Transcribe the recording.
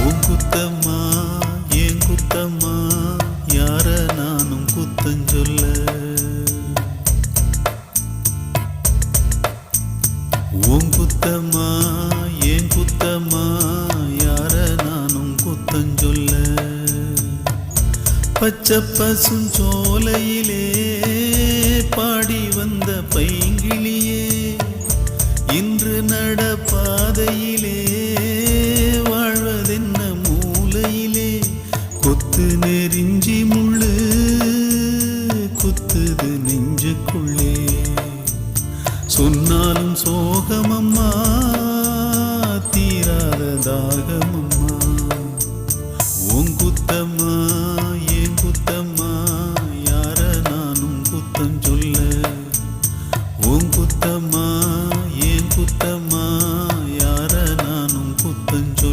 உன் குத்தம்மா ஏன் குத்தம்மா யார நானும் குத்தஞ்சொல்ல உன் குத்தம்மா ஏன் குத்தம்மா யார நானும் குத்தஞ்சொல்ல பச்சை பசுஞ்சோலையிலே பாடி வந்த பைங்கிளியே இன்று நடப்பாதையிலே வாழ்வதென்ன மூலையிலே கொத்து நெறிஞ்சி முள்ளு குத்துது நெஞ்சுக்குள்ளே சொன்னாலும் சோகமம்மா தீராத தாகமம்மா உன் குத்தம்மா